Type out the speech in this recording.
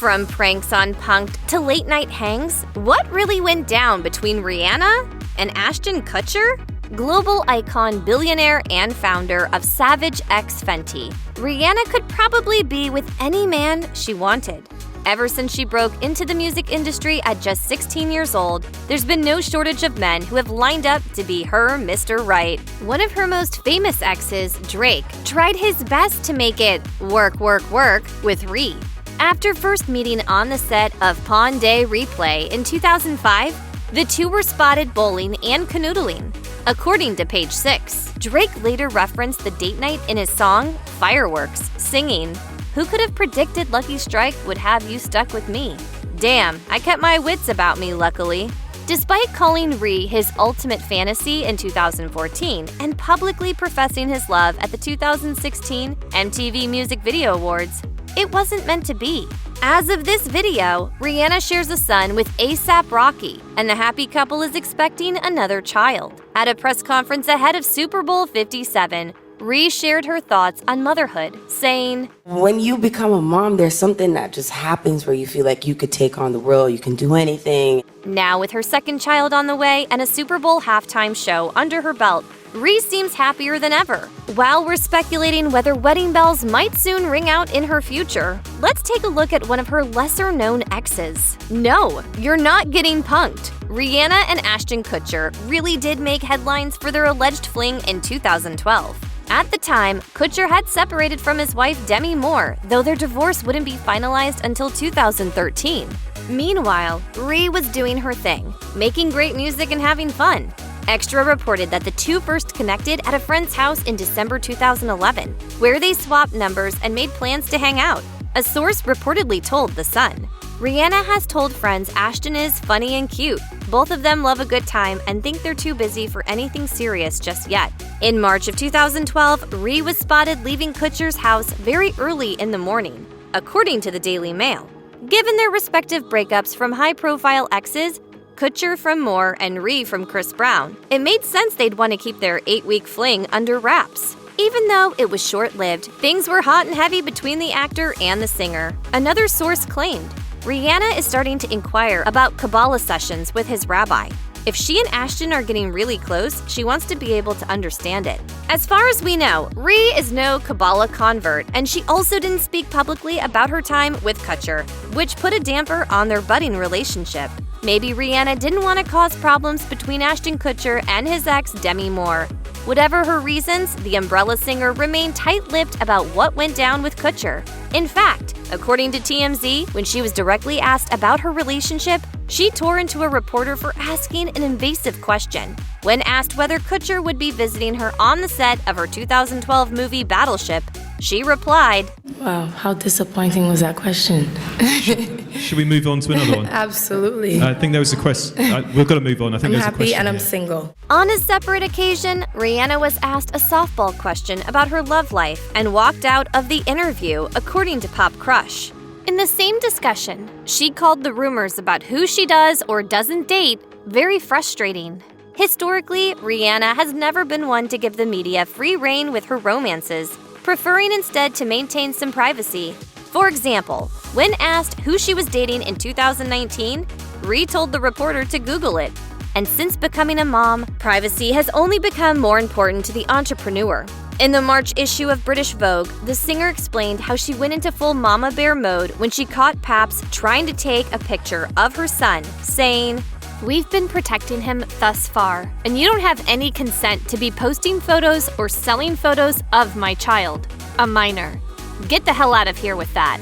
From pranks on Punk'd to late-night hangs, what really went down between Rihanna and Ashton Kutcher? Global icon, billionaire, and founder of Savage X Fenty, Rihanna could probably be with any man she wanted. Ever since she broke into the music industry at just 16 years old, there's been no shortage of men who have lined up to be her Mr. Right. One of her most famous exes, Drake, tried his best to make it work with Rhi. After first meeting on the set of Pawn Day Replay in 2005, the two were spotted bowling and canoodling. According to Page 6, Drake later referenced the date night in his song Fireworks, singing, "Who could have predicted Lucky Strike would have you stuck with me? Damn, I kept my wits about me, luckily." Despite calling Rhi his ultimate fantasy in 2014 and publicly professing his love at the 2016 MTV Music Video Awards, it wasn't meant to be. As of this video, Rihanna shares a son with A$AP Rocky, and the happy couple is expecting another child. At a press conference ahead of Super Bowl 57, Rhi shared her thoughts on motherhood, saying, "When you become a mom, there's something that just happens where you feel like you could take on the world, you can do anything." Now with her second child on the way and a Super Bowl halftime show under her belt, Rhi seems happier than ever. While we're speculating whether wedding bells might soon ring out in her future, let's take a look at one of her lesser-known exes. No, you're not getting punked. Rihanna and Ashton Kutcher really did make headlines for their alleged fling in 2012. At the time, Kutcher had separated from his wife Demi Moore, though their divorce wouldn't be finalized until 2013. Meanwhile, Rhi was doing her thing, making great music and having fun. Extra reported that the two first connected at a friend's house in December 2011, where they swapped numbers and made plans to hang out. A source reportedly told The Sun. Rihanna has told friends Ashton is funny and cute. Both of them love a good time and think they're too busy for anything serious just yet. In March of 2012, Rhi was spotted leaving Kutcher's house very early in the morning, according to the Daily Mail. Given their respective breakups from high-profile exes, Kutcher from Moore and Rhi from Chris Brown, it made sense they'd want to keep their 8-week fling under wraps. Even though it was short-lived, things were hot and heavy between the actor and the singer. Another source claimed, Rihanna is starting to inquire about Kabbalah sessions with his rabbi. If she and Ashton are getting really close, she wants to be able to understand it. As far as we know, Rhi is no Kabbalah convert, and she also didn't speak publicly about her time with Kutcher, which put a damper on their budding relationship. Maybe Rihanna didn't want to cause problems between Ashton Kutcher and his ex, Demi Moore. Whatever her reasons, the Umbrella singer remained tight-lipped about what went down with Kutcher. In fact, according to TMZ, when she was directly asked about her relationship, she tore into a reporter for asking an invasive question. When asked whether Kutcher would be visiting her on the set of her 2012 movie Battleship, she replied, "Wow, how disappointing was that question?" Should we move on to another one? Absolutely. I think there was a question. We've got to move on. I think I'm there's a happy question and I'm here. single. On a separate occasion, Rihanna was asked a softball question about her love life and walked out of the interview, according to Pop Crush. In the same discussion, she called the rumors about who she does or doesn't date very frustrating. Historically, Rihanna has never been one to give the media free rein with her romances, preferring instead to maintain some privacy. For example, when asked who she was dating in 2019, Rhi told the reporter to Google it. And since becoming a mom, privacy has only become more important to the entrepreneur. In the March issue of British Vogue, the singer explained how she went into full mama bear mode when she caught Paps trying to take a picture of her son, saying, "We've been protecting him thus far, and you don't have any consent to be posting photos or selling photos of my child, a minor. Get the hell out of here with that."